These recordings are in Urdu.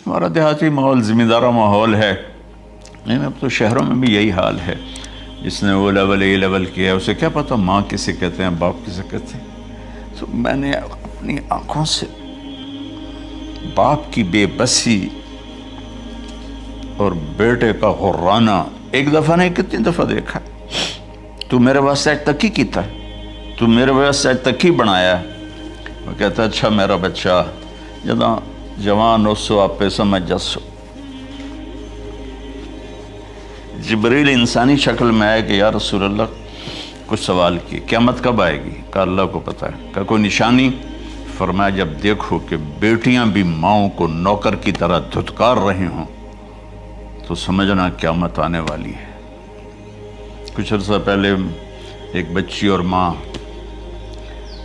ہمارا دیہاتی ماحول ذمہ دارہ ماحول ہے، نہیں اب تو شہروں میں بھی یہی حال ہے۔ جس نے وہ لیول اے لیول کیا ہے اسے کیا پتہ ماں کسے کہتے ہیں باپ کسے کہتے ہیں۔ تو میں نے اپنی آنکھوں سے باپ کی بے بسی اور بیٹے کا غرانہ ایک دفعہ نہیں کتنی دفعہ دیکھا۔ تو میرے واسطے آج تک ہی کیتا ہے، تو میرے واسطے آج تک ہی بنایا ہے۔ وہ کہتا ہے اچھا میرا بچہ جداں جوان ہو سو آپ پہ سمجھ جسو۔ جبریل انسانی شکل میں آئے کہ یا رسول اللہ کچھ سوال کیے، قیامت کب آئے گی؟ کہا اللہ کو پتہ ہے۔ کہا کوئی نشانی؟ فرمایا جب دیکھو کہ بیٹیاں بھی ماؤں کو نوکر کی طرح دھتکار رہی ہوں تو سمجھنا قیامت آنے والی ہے۔ کچھ عرصہ پہلے ایک بچی اور ماں،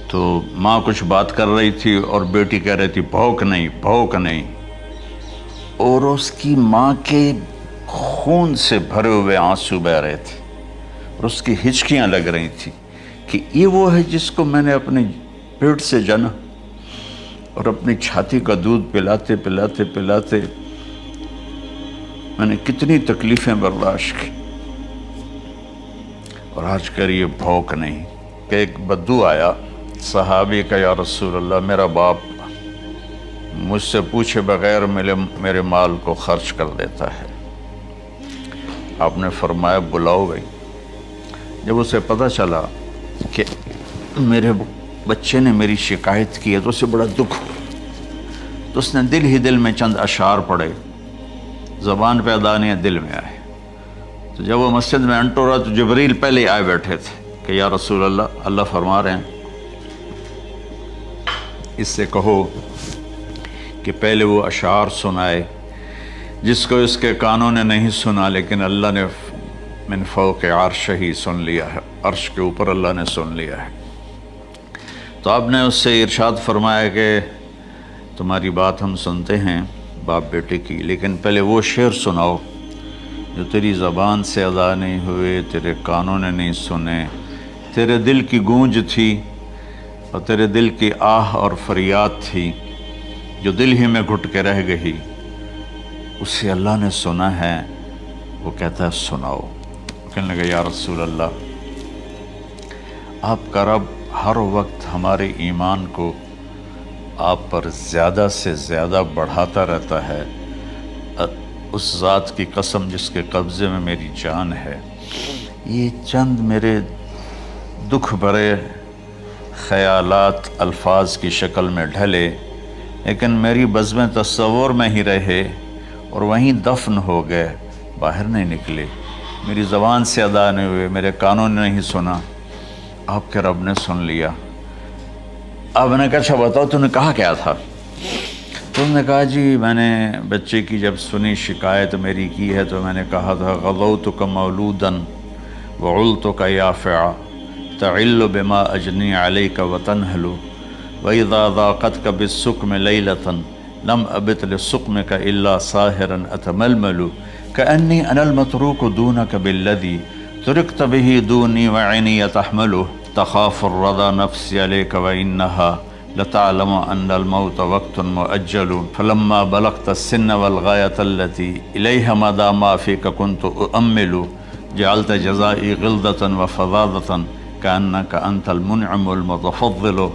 تو ماں کچھ بات کر رہی تھی اور بیٹی کہہ رہی تھی بھوک نہیں بھوک نہیں، اور اس کی ماں کے خون سے بھرے ہوئے آنسو بہہ رہے تھے اور اس کی ہچکیاں لگ رہی تھیں کہ یہ وہ ہے جس کو میں نے اپنے پیٹ سے جنا اور اپنی چھاتی کا دودھ پلاتے پلاتے پلاتے میں نے کتنی تکلیفیں برداشت کی، اور آج کر یہ بھوک نہیں۔ کہ ایک بدو آیا صحابی کا، یا رسول اللہ میرا باپ مجھ سے پوچھے بغیر میرے مال کو خرچ کر دیتا ہے۔ آپ نے فرمایا بلاؤ گئی۔ جب اسے پتہ چلا کہ میرے بچے نے میری شکایت کی ہے تو اسے بڑا دکھ ہوا، تو اس نے دل ہی دل میں چند اشعار پڑھے، زبان پہ ادا نہیں دل میں آئے۔ تو جب وہ مسجد میں انٹر رہا تو جبریل پہلے آئے بیٹھے تھے کہ یا رسول اللہ اللہ فرما رہے ہیں اس سے کہو کہ پہلے وہ اشعار سنائے جس کو اس کے کانوں نے نہیں سنا، لیکن اللہ نے من فوق عرش ہی سن لیا ہے، عرش کے اوپر اللہ نے سن لیا ہے۔ تو آپ نے اس سے ارشاد فرمایا کہ تمہاری بات ہم سنتے ہیں باپ بیٹے کی، لیکن پہلے وہ شعر سناؤ جو تیری زبان سے ادا نہیں ہوئے، تیرے کانوں نے نہیں سنے، تیرے دل کی گونج تھی اور تیرے دل کی آہ اور فریاد تھی جو دل ہی میں گھٹ کے رہ گئی، اسے اللہ نے سنا ہے۔ وہ کہتا ہے سناؤ۔ کہنے لگا یا رسول اللہ آپ کا رب ہر وقت ہمارے ایمان کو آپ پر زیادہ سے زیادہ بڑھاتا رہتا ہے، اس ذات کی قسم جس کے قبضے میں میری جان ہے۔ یہ چند میرے دکھ بھرے خیالات الفاظ کی شکل میں ڈھلے، لیکن میری بزم تصور میں ہی رہے اور وہیں دفن ہو گئے، باہر نہیں نکلے، میری زبان سے ادا نہیں ہوئے، میرے کانوں نے نہیں سنا، آپ کے رب نے سن لیا۔ آپ نے کہا اچھا بتاؤ تو نے کہا کیا تھا؟ تو انہوں نے کہا جی میں نے بچے کی جب سنی شکایت میری کی ہے تو میں نے کہا تھا غضوتک مولودا وعلتک یافعا تعل بما اجنی علیک وتنہل وَإِذَا ذَاقَتْكَ بِالسُّقْمِ لَيْلَةً لَمْ أَبِتْ لِلسُّقْمِكَ إِلَّا سَاهِرًا أَتَمَلْمَلُ كَأَنِّي أَنَا الْمَتْرُوكُ دُونَكَ بِالَّذِي تُرِكْتَ بِهِ دُونِي وَعِنِي تَحْمَلُهُ تَخَافُ الرَّضَى نَفْسِي عَلَيْكَ وَإِنَّهَا لَتَعْلَمُ أَنَّ الْمَوْتَ وَقْتٌ مُؤَجَّلٌ فَلَمَّا بَلَغْتَ السِّنَّ وَالْغَايَةَ الَّتِي إِلَيْهَا مَدَى مَا فِيكَ كُنْتُ أُؤَمِّلُ جَعَلْتَ جَزَائِي غِلْظَةً وَفَظَاظَةً كَأَنَّكَ أَنْتَ الْمُنْعِمُ الْمُتَفَضِّلُ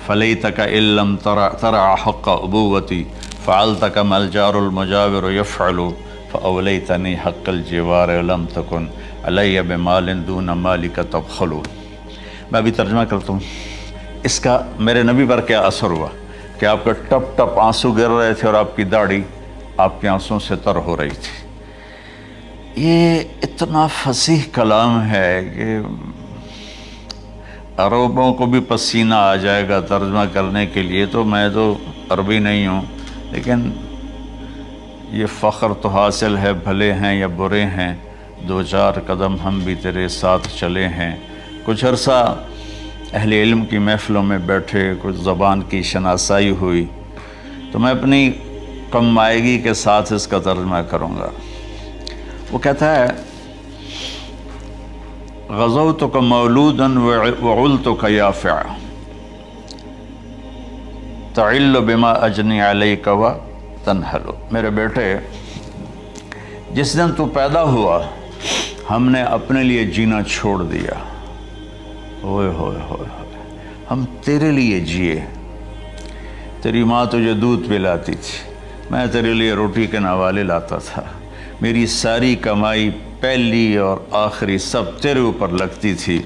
فَلَيْتَكَ إِن لَّمْ تَرَعَ حَقَّ أُبُوَّتِي فَعَلْتَ كَمَا الْجَارُ الْمُجَاوِرُ يَفْعَلُ فَأَوْلَيْتَنِي حَقَّ الْجِوَارِ وَلَمْ تَكُنْ عَلَيَّ بِمَالٍ دُونَ مَالِكَ تَبْخَلُ۔ میں ابھی ترجمہ کرتا ہوں۔ اس کا میرے نبی پر کیا اثر ہوا کہ آپ کا ٹپ ٹپ آنسو گر رہے تھے اور آپ کی داڑھی آپ کے آنسوں سے تر ہو رہی تھی۔ یہ اتنا فصیح کلام ہے کہ عربوں کو بھی پسینہ آ جائے گا ترجمہ کرنے کے لیے، تو میں تو عربی نہیں ہوں، لیکن یہ فخر تو حاصل ہے، بھلے ہیں یا برے ہیں دو چار قدم ہم بھی تیرے ساتھ چلے ہیں۔ کچھ عرصہ اہل علم کی محفلوں میں بیٹھے، کچھ زبان کی شناسائی ہوئی، تو میں اپنی کم مائگی کے ساتھ اس کا ترجمہ کروں گا۔ وہ کہتا ہے غزوتک مولودا وعلتک یافعا تعل بما اجنی علیک و تنحل، میرے بیٹے جس دن تو پیدا ہوا ہم نے اپنے لیے جینا چھوڑ دیا، ہوئے ہوئے ہوئے ہوئے، ہم تیرے لیے جیے۔ تیری ماں تجھے دودھ پلاتی تھی، میں تیرے لیے روٹی کے نوالے لاتا تھا، میری ساری کمائی پہلی اور آخری سب تیرے اوپر لگتی تھی۔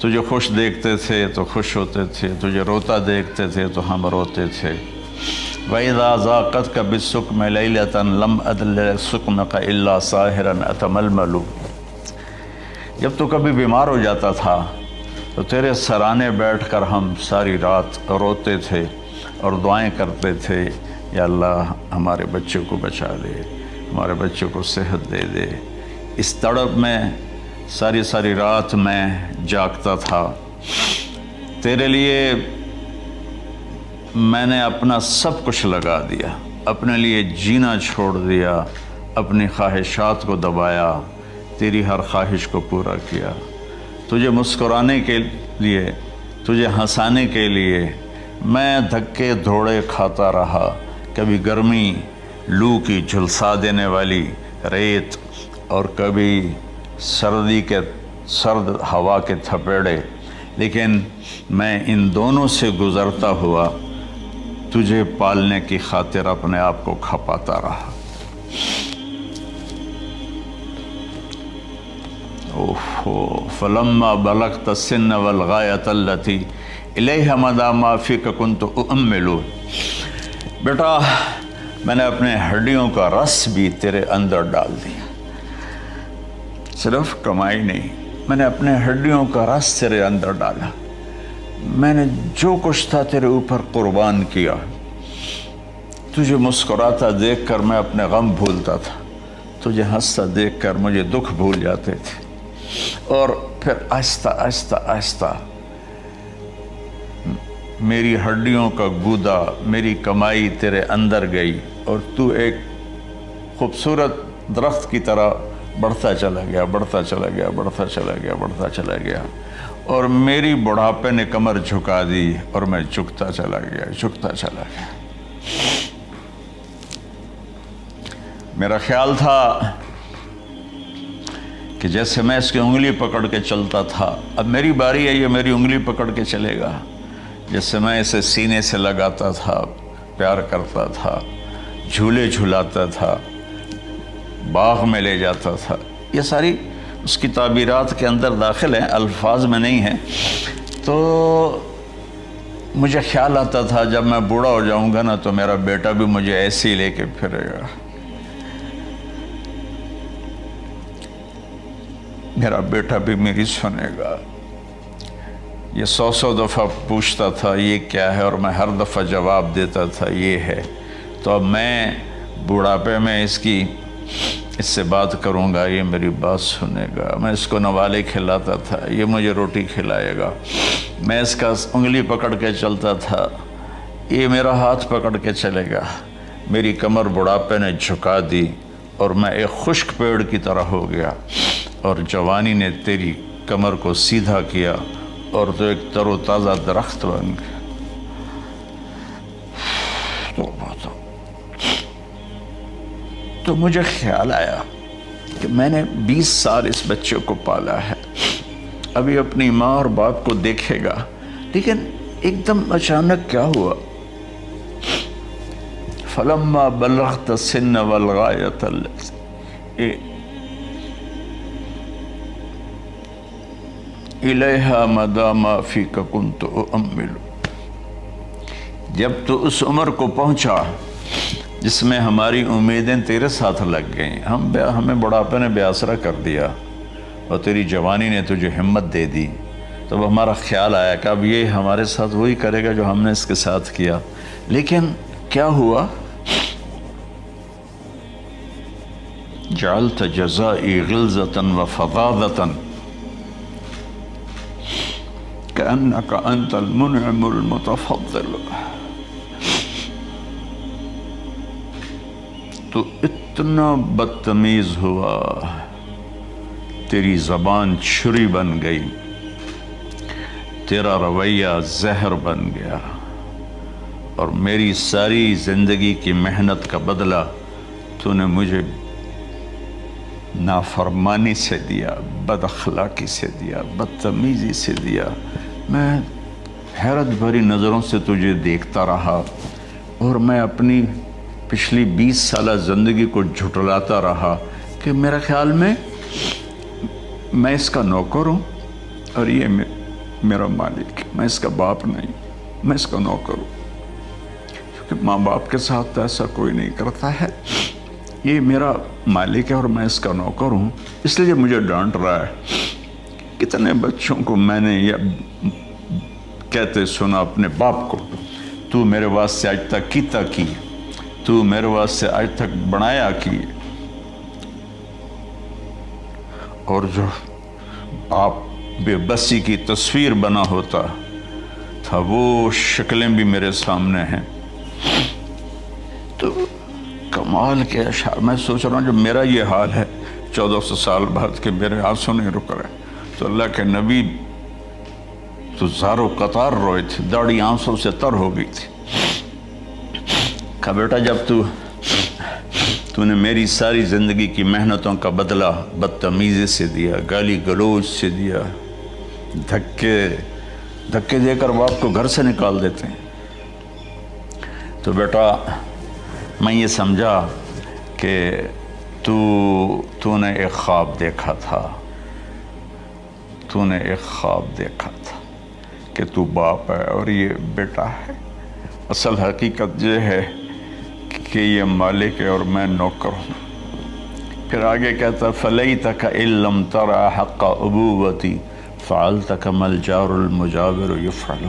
تجھے خوش دیکھتے تھے تو خوش ہوتے تھے، تجھے روتا دیکھتے تھے تو ہم روتے تھے۔ وَإِذَا ذَاقَتْكَ بِالسُّقْمِ لَيْلَةً لَمْ أَدْلِ سُقْمَكَ إِلَّا سَاهِرًا أَتَمَلْمَلُ، جب تو کبھی بیمار ہو جاتا تھا تو تیرے سرانے بیٹھ کر ہم ساری رات روتے تھے اور دعائیں کرتے تھے، یا اللہ ہمارے بچے کو بچا لے، ہمارے بچے کو صحت دے دے۔ اس تڑپ میں ساری رات میں جاگتا تھا، تیرے لیے میں نے اپنا سب کچھ لگا دیا، اپنے لیے جینا چھوڑ دیا، اپنی خواہشات کو دبایا، تیری ہر خواہش کو پورا کیا، تجھے مسکرانے کے لیے، تجھے ہنسانے کے لیے میں دھکے دھوڑے کھاتا رہا، کبھی گرمی لو کی جھلسا دینے والی ریت اور کبھی سردی کے سرد ہوا کے تھپیڑے، لیکن میں ان دونوں سے گزرتا ہوا تجھے پالنے کی خاطر اپنے آپ کو کھپاتا رہا۔ فلما بلغت السن والغایۃ التی الیہ مدی ما فیک کنت اؤمل، بیٹا میں نے اپنے ہڈیوں کا رس بھی تیرے اندر ڈال دیا، صرف کمائی نہیں، میں نے اپنے ہڈیوں کا رس تیرے اندر ڈالا، میں نے جو کچھ تھا تیرے اوپر قربان کیا۔ تجھے مسکراتا دیکھ کر میں اپنے غم بھولتا تھا، تجھے ہنستا دیکھ کر مجھے دکھ بھول جاتے تھے، اور پھر آہستہ آہستہ آہستہ میری ہڈیوں کا گودا، میری کمائی تیرے اندر گئی، اور تو ایک خوبصورت درخت کی طرح بڑھتا چلا گیا، بڑھتا چلا گیا، بڑھتا چلا گیا، بڑھتا چلا گیا، اور میری بڑھاپے نے کمر جھکا دی اور میں جھکتا چلا گیا، جھکتا چلا گیا۔ میرا خیال تھا کہ جیسے میں اس کی انگلی پکڑ کے چلتا تھا، اب میری باری ہے، یہ میری انگلی پکڑ کے چلے گا، جیسے میں اسے سینے سے لگاتا تھا، پیار کرتا تھا، جھولے جھلاتا تھا، باغ میں لے جاتا تھا، یہ ساری اس کی تعبیرات کے اندر داخل ہیں، الفاظ میں نہیں ہیں۔ تو مجھے خیال آتا تھا جب میں بوڑھا ہو جاؤں گا نا تو میرا بیٹا بھی مجھے ایسے ہی لے کے پھرے گا، میرا بیٹا بھی میری سنے گا۔ یہ 100 دفعہ پوچھتا تھا یہ کیا ہے، اور میں ہر دفعہ جواب دیتا تھا یہ ہے۔ تو اب میں بوڑھاپے میں اس سے بات کروں گا، یہ میری بات سنے گا، میں اس کو نوالے کھلاتا تھا، یہ مجھے روٹی کھلائے گا، میں اس کا انگلی پکڑ کے چلتا تھا، یہ میرا ہاتھ پکڑ کے چلے گا۔ میری کمر بڑھاپے نے جھکا دی اور میں ایک خشک پیڑ کی طرح ہو گیا، اور جوانی نے تیری کمر کو سیدھا کیا اور تو ایک تر و تازہ درخت بن گیا۔ تو مجھے خیال آیا کہ میں نے 20 سال اس بچے کو پالا ہے، ابھی اپنی ماں اور باپ کو دیکھے گا، لیکن ایک دم اچانک کیا ہوا، فلما بلغت السن والغایۃ الیہا مدی ما فیک کنت اؤمل، جب تو اس عمر کو پہنچا جس میں ہماری امیدیں تیرے ساتھ لگ گئیں، ہمیں بڑھاپے نے بے آسرا کر دیا اور تیری جوانی نے تجھے ہمت دے دی، تب ہمارا خیال آیا کہ اب یہ ہمارے ساتھ وہی کرے گا جو ہم نے اس کے ساتھ کیا۔ لیکن کیا ہوا، جعلت جزائی غلظۃ وفظاظۃ کأنک انت المنعم المتفضل، تو اتنا بدتمیز ہوا، تیری زبان چھری بن گئی، تیرا رویہ زہر بن گیا، اور میری ساری زندگی کی محنت کا بدلہ تو نے مجھے نافرمانی سے دیا، بد اخلاقی سے دیا، بدتمیزی سے دیا۔ میں حیرت بھری نظروں سے تجھے دیکھتا رہا اور میں اپنی پچھلی 20 سالہ زندگی کو جھٹلاتا رہا کہ میرا خیال میں اس کا نوکر ہوں اور یہ میرا مالک، میں اس کا باپ نہیں، میں اس کا نوکر ہوں، کیونکہ ماں باپ کے ساتھ ایسا کوئی نہیں کرتا ہے، یہ میرا مالک ہے اور میں اس کا نوکر ہوں، اس لیے مجھے ڈانٹ رہا ہے۔ کتنے بچوں کو میں نے یہ کہتے سنا اپنے باپ کو، تو میرے واسطے آج تک کیتا کی، تو میرے واسطے آج تک بنایا کی، اور جو باپ بے بسی کی تصویر بنا ہوتا تھا وہ شکلیں بھی میرے سامنے ہیں۔ تو کمال کے اشعار، میں سوچ رہا ہوں جو میرا یہ حال ہے 1400 سال بعد کہ میرے آنسو نہیں رک رہے، تو اللہ کے نبی تو زارو قطار روئے تھے، داڑھی آنسوں سے تر ہو گئی تھی۔ کہا بیٹا جب تو نے میری ساری زندگی کی محنتوں کا بدلہ بدتمیزی سے دیا، گالی گلوچ سے دیا، دھکے دے کر باپ کو گھر سے نکال دیتے ہیں، تو بیٹا میں یہ سمجھا کہ تو نے ایک خواب دیکھا تھا، تو نے ایک خواب دیکھا تھا کہ تو باپ ہے اور یہ بیٹا ہے۔ اصل حقیقت یہ ہے کہ یہ مالک ہے اور میں نوکر ہوں۔ پھر آگے کہتا فَلَيْتَكَ إِن لَّمْ تَرَ حَقَّ أُبُوَّتِي فَعَلْتَ كَمَا الْجَارُ الْمُجَاوِرُ يَفْعَلُ۔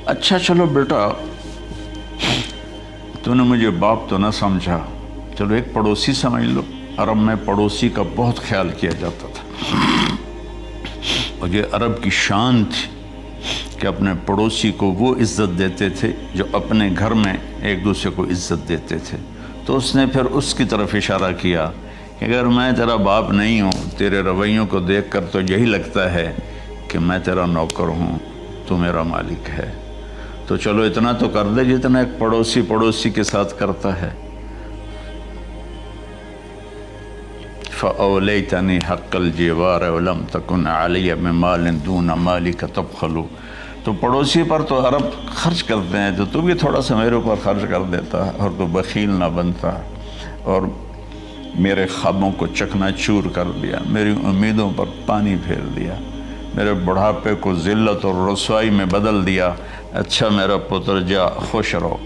اچھا چلو بیٹا تو نے مجھے باپ تو نہ سمجھا، چلو ایک پڑوسی سمجھ لو۔ عرب میں پڑوسی کا بہت خیال کیا جاتا تھا، اور یہ عرب کی شان تھی کہ اپنے پڑوسی کو وہ عزت دیتے تھے جو اپنے گھر میں ایک دوسرے کو عزت دیتے تھے۔ تو اس نے پھر اس کی طرف اشارہ کیا کہ اگر میں تیرا باپ نہیں ہوں، تیرے رویوں کو دیکھ کر تو یہی لگتا ہے کہ میں تیرا نوکر ہوں، تو میرا مالک ہے، تو چلو اتنا تو کر دے جتنا ایک پڑوسی کے ساتھ کرتا ہے۔ فَأَوْلَيْتَنِي حَقَّ الْجِوَارِ وَلَمْ تَكُنْ عَلَيَّ مِمَالٍ دُونَ مَالِكَ تَبْخَلُ۔ تو پڑوسی پر تو عرب خرچ کرتے ہیں، تو بھی تھوڑا سا میرے اوپر خرچ کر دیتا اور تو بخیل نہ بنتا، اور میرے خوابوں کو چکنا چور کر دیا، میری امیدوں پر پانی پھیر دیا، میرے بڑھاپے کو ذلت اور رسوائی میں بدل دیا۔ اچھا میرا پتر جا خوش رہو۔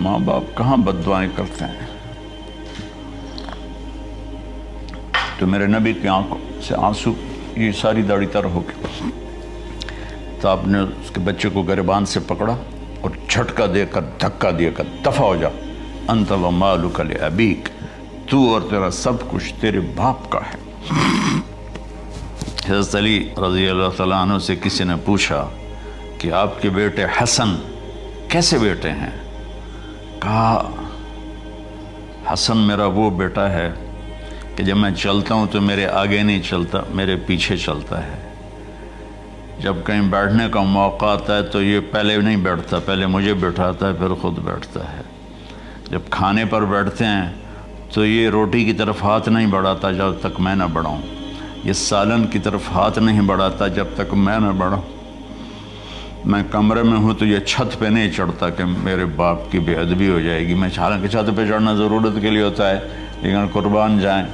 ماں باپ کہاں بد دعائیں کرتے ہیں؟ تو میرے نبی کی آنکھوں سے آنسو، یہ ساری داڑھی تر ہو گئی، تو آپ نے اس کے بچے کو گریبان سے پکڑا اور جھٹکا دے کر دھکا دے کر دفع ہو جا، انت ومالک لابیک، تو اور تیرا سب کچھ تیرے باپ کا ہے۔ حضرت علی رضی اللہ تعالیٰ عنہ سے کسی نے پوچھا کہ آپ کے بیٹے حسن کیسے بیٹے ہیں؟ کہا حسن میرا وہ بیٹا ہے کہ جب میں چلتا ہوں تو میرے آگے نہیں چلتا، میرے پیچھے چلتا ہے، جب کہیں بیٹھنے کا موقع آتا ہے تو یہ پہلے نہیں بیٹھتا، پہلے مجھے بٹھاتا ہے پھر خود بیٹھتا ہے، جب کھانے پر بیٹھتے ہیں تو یہ روٹی کی طرف ہاتھ نہیں بڑھاتا جب تک میں نہ بڑھاؤں، یہ سالن کی طرف ہاتھ نہیں بڑھاتا جب تک میں نہ بڑھاؤں، میں کمرے میں ہوں تو یہ چھت پہ نہیں چڑھتا کہ میرے باپ کی بے ادبی ہو جائے گی۔ میں حالانکہ چھت پہ چڑھنا ضرورت کے لیے ہوتا ہے، لیکن قربان جائیں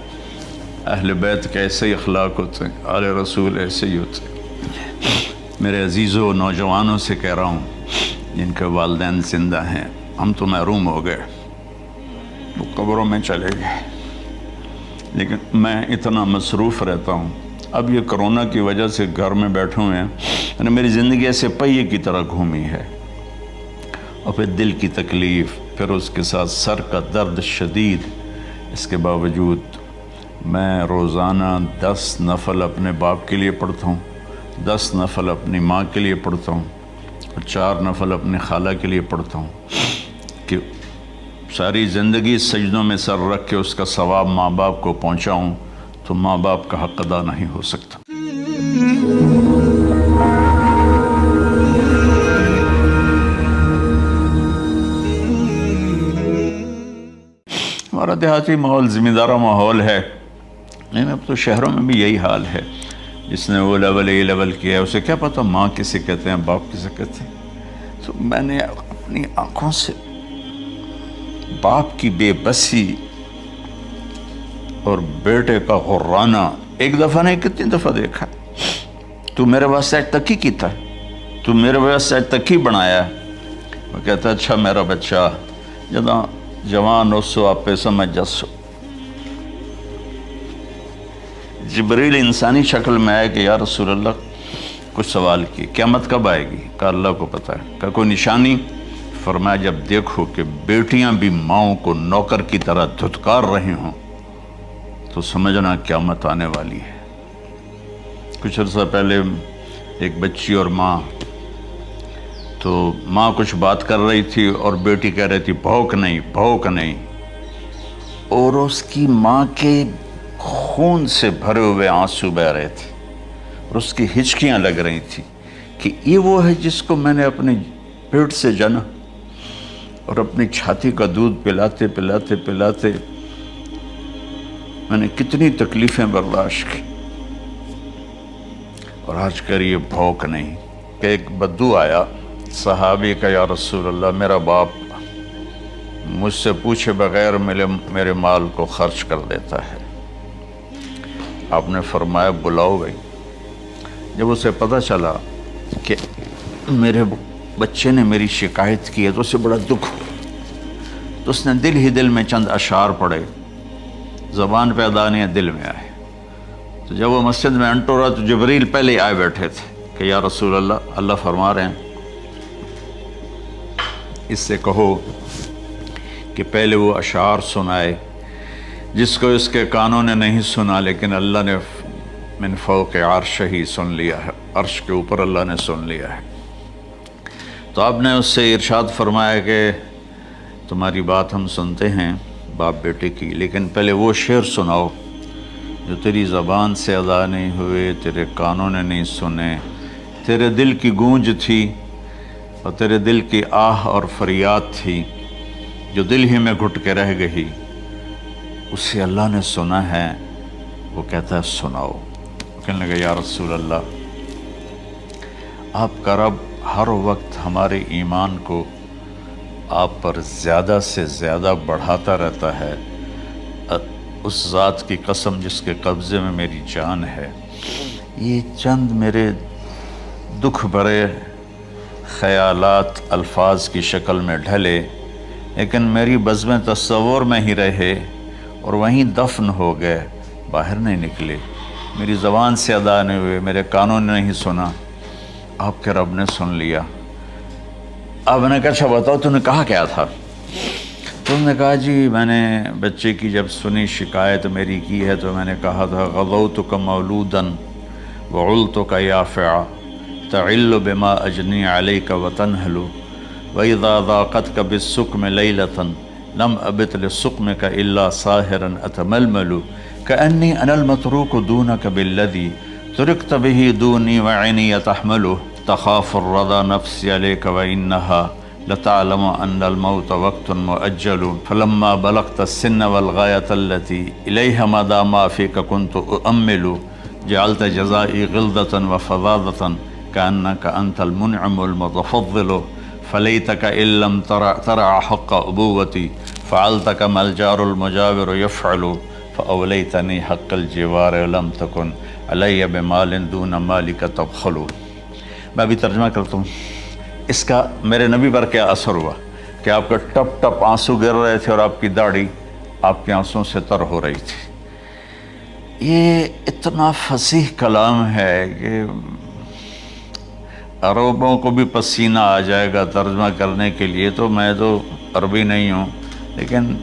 اہل بیت کے ایسے ہی اخلاق ہوتے ہیں، آل رسول ایسے ہی ہوتے ہیں۔ میرے عزیزوں نوجوانوں سے کہہ رہا ہوں جن کے والدین زندہ ہیں، ہم تو محروم ہو گئے، وہ قبروں میں چلے گئے، لیکن میں اتنا مصروف رہتا ہوں۔ اب یہ کرونا کی وجہ سے گھر میں بیٹھے ہوئے ہیں، یعنی میری زندگی ایسے پہیے کی طرح گھومی ہے، اور پھر دل کی تکلیف، پھر اس کے ساتھ سر کا درد شدید، اس کے باوجود میں روزانہ 10 نفل اپنے باپ کے لیے پڑھتا ہوں، 10 نفل اپنی ماں کے لیے پڑھتا ہوں، اور 4 نفل اپنی خالہ کے لیے پڑھتا ہوں، کہ ساری زندگی سجدوں میں سر رکھ کے اس کا ثواب ماں باپ کو پہنچاؤں، تو ماں باپ کا حق ادا نہیں ہو سکتا۔ ہمارا دیہاتی ماحول ذمہ دارہ ماحول ہے، نہیں اب تو شہروں میں بھی یہی حال ہے۔ جس نے وہ لیول اے لیول کیا ہے اسے کیا پتہ ماں کسے کہتے ہیں، باپ کسے کہتے ہیں۔ تو میں نے اپنی آنکھوں سے باپ کی بے بسی اور بیٹے کا غرانہ ایک دفعہ نہیں کتنی دفعہ دیکھا۔ تو میرے واسطے آج تک ہی کیتا ہے، تو میرے واسطے آج تک ہی بنایا ہے۔ وہ کہتا ہے اچھا میرا بچہ جداں جوان ہو سو آپ پہ سمجھ جسو۔ جبریل انسانی شکل میں آئے کہ یا رسول اللہ کچھ سوال کی، قیامت کب آئے گی؟ کہا اللہ کو پتہ ہے۔ کہا کوئی نشانی؟ فرمایا جب دیکھو کہ بیٹیاں بھی ماؤں کو نوکر کی طرح دھتکار رہی ہوں تو سمجھنا قیامت آنے والی ہے۔ کچھ عرصہ پہلے ایک بچی اور ماں، تو ماں کچھ بات کر رہی تھی اور بیٹی کہہ رہی تھی بھوک نہیں بھوک نہیں، اور اس کی ماں کے خون سے بھرے ہوئے آنسو بہہ رہے تھے اور اس کی ہچکیاں لگ رہی تھیں کہ یہ وہ ہے جس کو میں نے اپنے پیٹ سے جنا اور اپنی چھاتی کا دودھ پلاتے پلاتے پلاتے میں نے کتنی تکلیفیں برداشت کی، اور آج کر یہ بھوک نہیں۔ کہ ایک بدو آیا صحابی کا، یا رسول اللہ میرا باپ مجھ سے پوچھے بغیر میرے مال کو خرچ کر دیتا ہے۔ آپ نے فرمایا بلاؤ بھائی۔ جب اسے پتہ چلا کہ میرے بچے نے میری شکایت کی ہے تو اسے بڑا دکھ ہوا، تو اس نے دل ہی دل میں چند اشعار پڑھے، زبان پہ ادا نہیں دل میں آئے۔ تو جب وہ مسجد میں انٹو رہا تو جبریل پہلے ہی آئے بیٹھے تھے کہ یا رسول اللہ فرما رہے ہیں اس سے کہو کہ پہلے وہ اشعار سنائے جس کو اس کے کانوں نے نہیں سنا لیکن اللہ نے من فوق عرش ہی سن لیا ہے، عرش کے اوپر اللہ نے سن لیا ہے۔ تو آپ نے اس سے ارشاد فرمایا کہ تمہاری بات ہم سنتے ہیں باپ بیٹے کی، لیکن پہلے وہ شعر سناؤ جو تیری زبان سے ادا نہیں ہوئے، تیرے کانوں نے نہیں سنے، تیرے دل کی گونج تھی اور تیرے دل کی آہ اور فریاد تھی جو دل ہی میں گھٹ کے رہ گئی، اسے اللہ نے سنا ہے۔ وہ کہتا ہے سناؤ۔ کہنے لگا یا رسول اللہ آپ کا رب ہر وقت ہمارے ایمان کو آپ پر زیادہ سے زیادہ بڑھاتا رہتا ہے، اس ذات کی قسم جس کے قبضے میں میری جان ہے۔ یہ چند میرے دکھ بھرے خیالات الفاظ کی شکل میں ڈھلے لیکن میری بزم تصور میں ہی رہے اور وہیں دفن ہو گئے، باہر نہیں نکلے، میری زبان سے ادا نہیں ہوئے، میرے کانوں نے نہیں سنا، آپ کے رب نے سن لیا۔ اب میں نے کہا اچھا بتاؤ تو نے کہا کیا تھا؟ تو انہوں نے کہا جی میں نے بچے کی جب سنی شکایت میری کی ہے تو میں نے کہا تھا غضوتک مولودا وعلتک یافعا تعل بما اجنی علیک وتنہل وَإِذَا ضَاقَتْكَ بِالسُّقْمِ لَيْلَةً لَمْ أَبِتْ لِلسُّقْمِكَ إِلَّا صَاهِرًا أَتَمَلْمَلُ كَأَنِّي أَنَا الْمَتْرُوكُ دُونَكَ بِالَّذِي تُرِكْتَ بِهِ دُونِي وَعِنِي يَتَحْمَلُ تَخَافُ الرَّضَى نَفْسِي عَلَيْكَ وَإِنَّهَا لَتَعْلَمُ أَنَّ الْمَوْتَ وَقْتٌ مُؤَجَّلٌ فَلَمَّا بَلَغْتَ السِّنَّ وَالْغَايَةَ الَّتِي إِلَيْهَا مَدَى مَا فِيكَ كُنْتُ أُؤَمِّلُ جَعَلْتَ جَزَائِي غِلْظَةً وَفَظَاظَةً كَأَنَّكَ أَنْتَ الْمُنْعِمُ الْمُتَفَضِّلُ فَلَيْتَكَ إِن لَّمْ تَرَعَ حَقَّ أُبُوَّتِي فَعَلْتَ كَمَا الْجَارُ الْمُجَاوِرُ يَفْعَلُ فَأَوْلَيْتَنِي حَقَّ الْجِوَارِ وَلَمْ تَكُنْ عَلَيَّ بِمَالٍ دُونَ مَالِكَ تَبْخَلُ۔ میں ابھی ترجمہ کرتا ہوں۔ اس کا میرے نبی پر کیا اثر ہوا کہ آپ کے ٹپ ٹپ آنسو گر رہے تھے اور آپ کی داڑھی آپ کے آنسوں سے تر ہو رہی تھی۔ یہ اتنا فصیح کلام ہے کہ عربوں کو بھی پسینہ آ جائے گا ترجمہ کرنے کے لیے، تو میں تو عربی نہیں ہوں، لیکن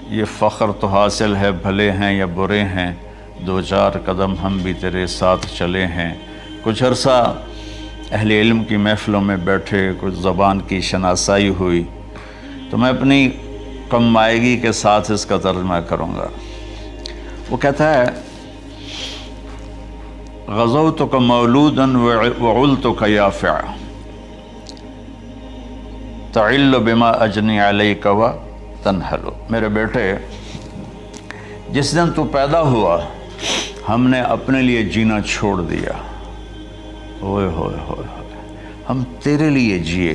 یہ فخر تو حاصل ہے، بھلے ہیں یا برے ہیں دو چار قدم ہم بھی تیرے ساتھ چلے ہیں۔ کچھ عرصہ اہل علم کی محفلوں میں بیٹھے، کچھ زبان کی شناسائی ہوئی، تو میں اپنی کم مائگی کے ساتھ اس کا ترجمہ کروں گا۔ وہ کہتا ہے غزوتک مولودا وعلتک یافعا تعل بما اجنی علیک تنحل، میرے بیٹے جس دن تو پیدا ہوا ہم نے اپنے لیے جینا چھوڑ دیا، ہوئے ہوئے ہوئے ہوئے، ہم تیرے لیے جیے۔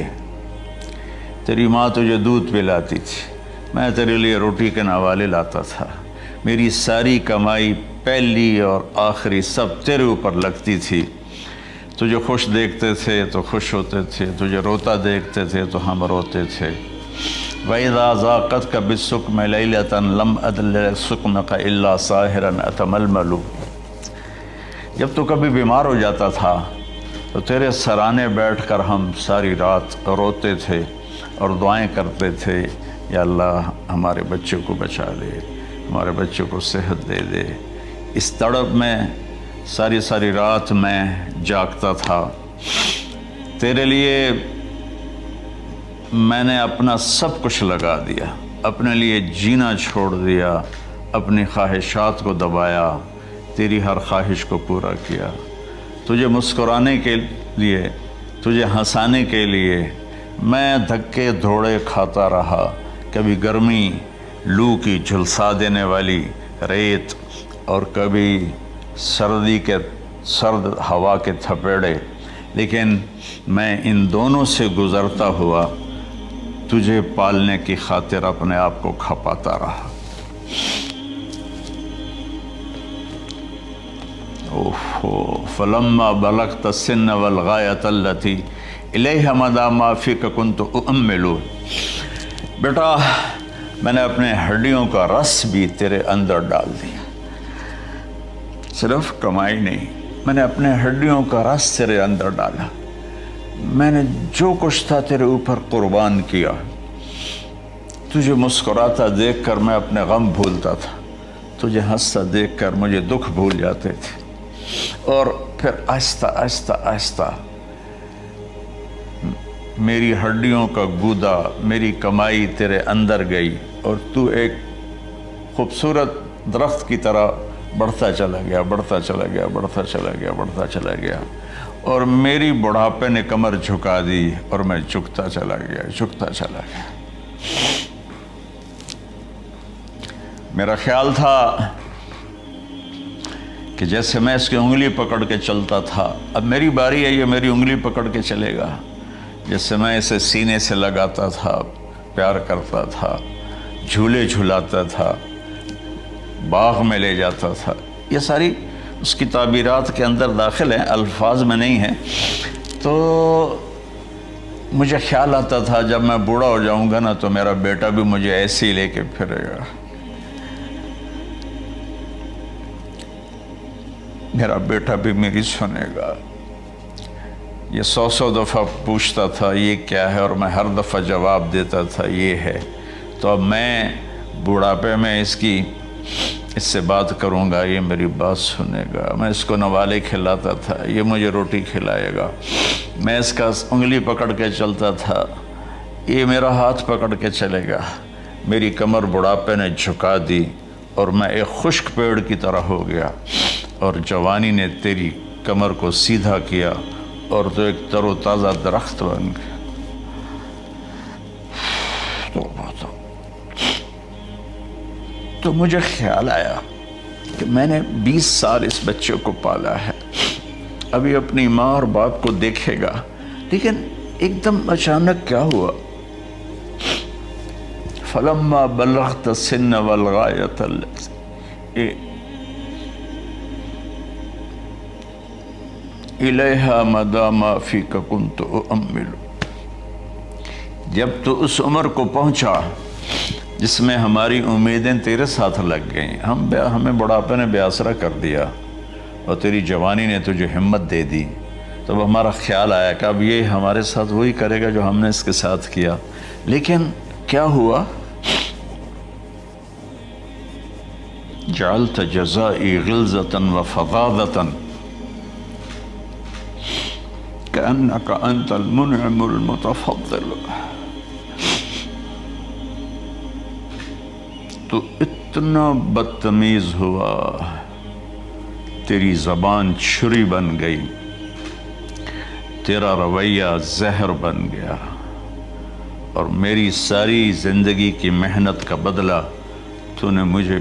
تیری ماں تجھے دودھ پلاتی تھی، میں تیرے لیے روٹی کے نوالے لاتا تھا، میری ساری کمائی پہلی اور آخری سب تیرے اوپر لگتی تھی۔ تجھے خوش دیکھتے تھے تو خوش ہوتے تھے، تجھے روتا دیکھتے تھے تو ہم روتے تھے۔ وَإِذَا ذَاقَتْكَ بِالسُّقْمِ لَيْلَةً لَمْ أَدْلِ سُقْمَكَ إِلَّا سَاهِرًا أَتَمَلْمَلُ۔ جب تو کبھی بیمار ہو جاتا تھا تو تیرے سرانے بیٹھ کر ہم ساری رات روتے تھے اور دعائیں کرتے تھے، یا اللہ ہمارے بچے کو بچا لے، ہمارے بچے کو صحت دے دے۔ اس تڑپ میں ساری ساری رات میں جاگتا تھا، تیرے لیے میں نے اپنا سب کچھ لگا دیا، اپنے لیے جینا چھوڑ دیا، اپنی خواہشات کو دبایا، تیری ہر خواہش کو پورا کیا، تجھے مسکرانے کے لیے، تجھے ہنسانے کے لیے میں دھکے دھوڑے کھاتا رہا، کبھی گرمی لو کی جھلسا دینے والی ریت اور کبھی سردی کے سرد ہوا کے تھپیڑے، لیکن میں ان دونوں سے گزرتا ہوا تجھے پالنے کی خاطر اپنے آپ کو کھپاتا رہا۔ فلما بلغت السن والغایۃ التی الیہ مدی ما فیک کنت اؤمل۔ بیٹا میں نے اپنے ہڈیوں کا رس بھی تیرے اندر ڈال دیا، صرف کمائی نہیں، میں نے اپنے ہڈیوں کا رس تیرے اندر ڈالا، میں نے جو کچھ تھا تیرے اوپر قربان کیا۔ تجھے مسکراتا دیکھ کر میں اپنے غم بھولتا تھا، تجھے ہنستا دیکھ کر مجھے دکھ بھول جاتے تھے، اور پھر آہستہ آہستہ آہستہ میری ہڈیوں کا گودا، میری کمائی تیرے اندر گئی، اور تو ایک خوبصورت درخت کی طرح بڑھتا چلا گیا، بڑھتا چلا گیا، بڑھتا چلا گیا، بڑھتا چلا گیا، اور میری بڑھاپے نے کمر جھکا دی اور میں جھکتا چلا گیا، جھکتا چلا گیا۔ میرا خیال تھا کہ جیسے میں اس کی انگلی پکڑ کے چلتا تھا، اب میری باری ہے، یہ میری انگلی پکڑ کے چلے گا۔ جیسے میں اسے سینے سے لگاتا تھا، پیار کرتا تھا، جھولے جھلاتا تھا، باغ میں لے جاتا تھا، یہ ساری اس کی تعبیرات کے اندر داخل ہیں، الفاظ میں نہیں ہیں۔ تو مجھے خیال آتا تھا جب میں بوڑھا ہو جاؤں گا نا تو میرا بیٹا بھی مجھے ایسے ہی لے کے پھرے گا، میرا بیٹا بھی میری سنے گا۔ یہ 100 دفعہ پوچھتا تھا یہ کیا ہے، اور میں ہر دفعہ جواب دیتا تھا یہ ہے۔ تو اب میں بوڑھاپے میں اس سے بات کروں گا، یہ میری بات سنے گا، میں اس کو نوالے کھلاتا تھا، یہ مجھے روٹی کھلائے گا، میں اس کا انگلی پکڑ کے چلتا تھا، یہ میرا ہاتھ پکڑ کے چلے گا۔ میری کمر بڑھاپے نے جھکا دی اور میں ایک خشک پیڑ کی طرح ہو گیا، اور جوانی نے تیری کمر کو سیدھا کیا اور تو ایک تر و تازہ درخت بن گیا۔ تو مجھے خیال آیا کہ میں نے 20 سال اس بچے کو پالا ہے، ابھی اپنی ماں اور باپ کو دیکھے گا، لیکن ایک دم اچانک کیا ہوا؟ فلما بلغت السن والغایۃ الیہا مدی ما فیک کنت اؤمل۔ جب تو اس عمر کو پہنچا جس میں ہماری امیدیں تیرے ساتھ لگ گئیں، ہمیں بڑھاپے نے بے آسرا کر دیا، اور تیری جوانی نے تجھے ہمت دے دی، تب ہمارا خیال آیا کہ اب یہ ہمارے ساتھ وہی کرے گا جو ہم نے اس کے ساتھ کیا۔ لیکن کیا ہوا؟ جعلت جزائی غلظۃ وفظاظۃ کأنک انت المنعم المتفضل۔ تو اتنا بدتمیز ہوا، تیری زبان چھری بن گئی، تیرا رویہ زہر بن گیا، اور میری ساری زندگی کی محنت کا بدلہ تو نے مجھے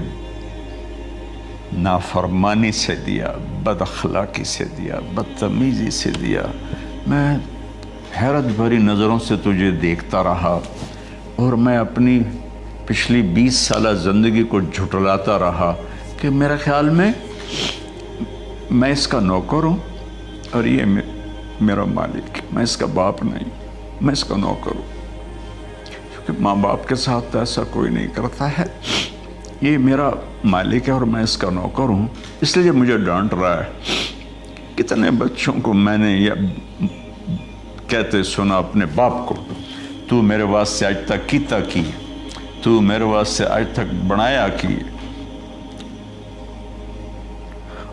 نافرمانی سے دیا، بد اخلاقی سے دیا، بدتمیزی سے دیا۔ میں حیرت بھری نظروں سے تجھے دیکھتا رہا اور میں اپنی پچھلی 20 سالہ زندگی کو جھٹلاتا رہا کہ میرے خیال میں اس کا نوکر ہوں اور یہ میرا مالک، میں اس کا باپ نہیں، میں اس کا نوکر ہوں، کیونکہ ماں باپ کے ساتھ ایسا کوئی نہیں کرتا ہے، یہ میرا مالک ہے اور میں اس کا نوکر ہوں، اس لیے مجھے ڈانٹ رہا ہے۔ کتنے بچوں کو میں نے یہ کہتے سنا اپنے باپ کو، تو میرے واسطے آج تک کیتا کی، تو میرے واسطے آج تک بنایا کی،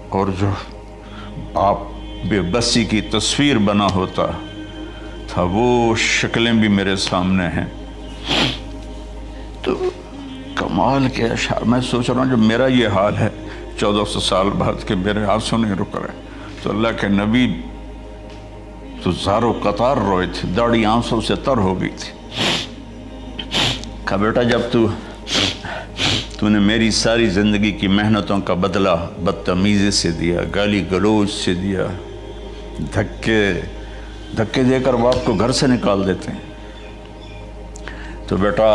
اور جو آپ بے بسی کی تصویر بنا ہوتا تھا وہ شکلیں بھی میرے سامنے ہیں۔ تو کمال کے اشعار، میں سوچ رہا ہوں جو میرا یہ حال ہے 1400 سال بعد کہ میرے آنسو نہیں رک رہے، تو اللہ کے نبی تو زارو قطار روئے تھے، داڑھی آنسوں سے تر ہو گئی تھی۔ کہا بیٹا جب تو نے میری ساری زندگی کی محنتوں کا بدلہ بدتمیزی سے دیا، گالی گلوچ سے دیا، دھکے دے کر باپ کو گھر سے نکال دیتے ہیں، تو بیٹا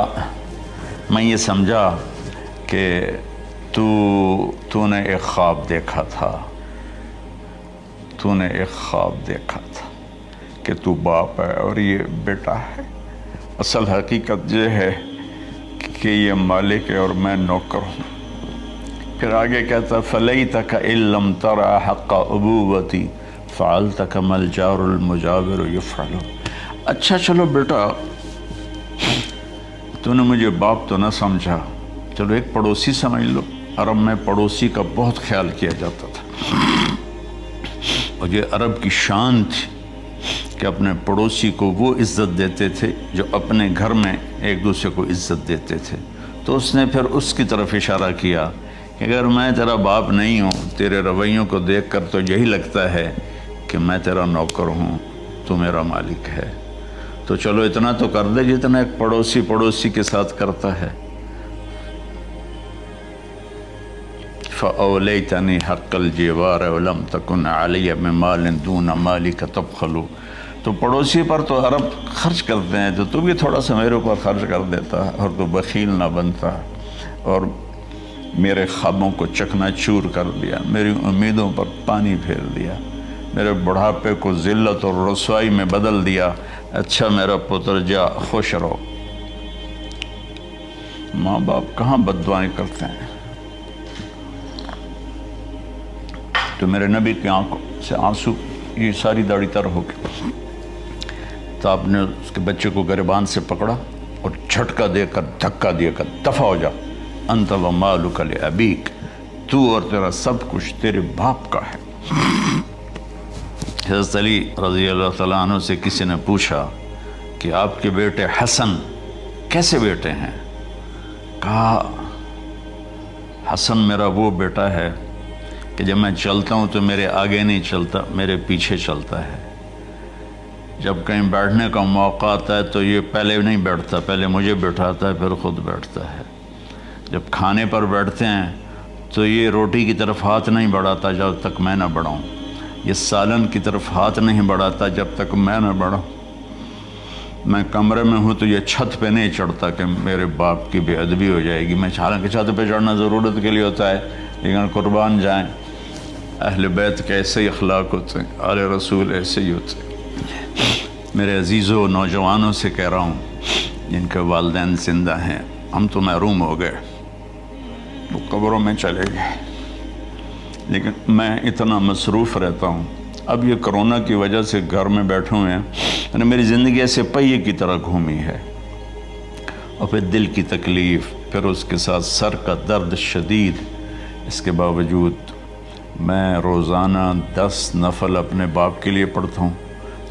میں یہ سمجھا کہ تو نے ایک خواب دیکھا تھا، تو نے ایک خواب دیکھا تھا کہ تو باپ ہے اور یہ بیٹا ہے۔ اصل حقیقت یہ ہے کہ یہ مالک ہے اور میں نوکر ہوں۔ پھر آگے کہتا فَلَيْتَكَ إِن لَّمْ تَرَ حَقَّ أُبُوَّتِي فَعَلْتَ كَمَا الْجَارُ الْمُجَاوِرُ يَفْعَلُ۔ اچھا چلو بیٹا تو نے مجھے باپ تو نہ سمجھا، چلو ایک پڑوسی سمجھ لو۔ عرب میں پڑوسی کا بہت خیال کیا جاتا تھا، اور یہ عرب کی شان تھی کہ اپنے پڑوسی کو وہ عزت دیتے تھے جو اپنے گھر میں ایک دوسرے کو عزت دیتے تھے۔ تو اس نے پھر اس کی طرف اشارہ کیا کہ اگر میں تیرا باپ نہیں ہوں، تیرے رویوں کو دیکھ کر تو یہی لگتا ہے کہ میں تیرا نوکر ہوں، تو میرا مالک ہے، تو چلو اتنا تو کر دے جتنا ایک پڑوسی کے ساتھ کرتا ہے۔ فَأَوْلَيْتَنِي حَقَّ الْجِوَارِ وَلَمْ تَكُنْ عَلَيَّ بِمَالٍ دُونَ مَالِكَ تَبْخَلُ۔ تو پڑوسی پر تو عرب خرچ کرتے ہیں، تو بھی تھوڑا سا میرے اوپر خرچ کر دیتا اور تو بخیل نہ بنتا، اور میرے خوابوں کو چکنا چور کر دیا، میری امیدوں پر پانی پھیر دیا، میرے بڑھاپے کو ذلت اور رسوائی میں بدل دیا۔ اچھا میرا پتر جا خوش رہو۔ ماں باپ کہاں بد دعائیں کرتے ہیں؟ تو میرے نبی کی آنکھوں سے آنسو، یہ ساری داڑھی تر ہو گئی، تو آپ نے اس کے بچے کو گریبان سے پکڑا اور جھٹکا دے کر دھکا دے کر دفع ہو جا، انت و مالک لابیک، تو اور تیرا سب کچھ تیرے باپ کا ہے۔ حضرت علی رضی اللہ تعالیٰ عنہ سے کسی نے پوچھا کہ آپ کے بیٹے حسن کیسے بیٹے ہیں؟ کہا حسن میرا وہ بیٹا ہے کہ جب میں چلتا ہوں تو میرے آگے نہیں چلتا، میرے پیچھے چلتا ہے۔ جب کہیں بیٹھنے کا موقع آتا ہے تو یہ پہلے نہیں بیٹھتا، پہلے مجھے بٹھاتا ہے پھر خود بیٹھتا ہے۔ جب کھانے پر بیٹھتے ہیں تو یہ روٹی کی طرف ہاتھ نہیں بڑھاتا جب تک میں نہ بڑھاؤں، یہ سالن کی طرف ہاتھ نہیں بڑھاتا جب تک میں نہ بڑھاؤں۔ میں کمرے میں ہوں تو یہ چھت پہ نہیں چڑھتا کہ میرے باپ کی بے ادبی ہو جائے گی۔ میں حالانکہ چھت پہ چڑھنا ضرورت کے لیے ہوتا ہے، لیکن قربان جائیں اہل بیت کے ایسے ہی اخلاق ہوتے ہیں، آل رسول ایسے ہی ہوتے ہیں۔ میرے عزیزوں نوجوانوں سے کہہ رہا ہوں جن کے والدین زندہ ہیں، ہم تو محروم ہو گئے، وہ قبروں میں چلے گئے، لیکن میں اتنا مصروف رہتا ہوں۔ اب یہ کرونا کی وجہ سے گھر میں بیٹھے ہوئے ہیں، یعنی میری زندگی ایسے پہیے کی طرح گھومی ہے، اور پھر دل کی تکلیف، پھر اس کے ساتھ سر کا درد شدید۔ اس کے باوجود میں روزانہ 10 نفل اپنے باپ کے لیے پڑھتا ہوں،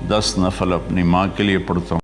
10 نفل اپنی ماں کے لیے پڑھتا ہوں۔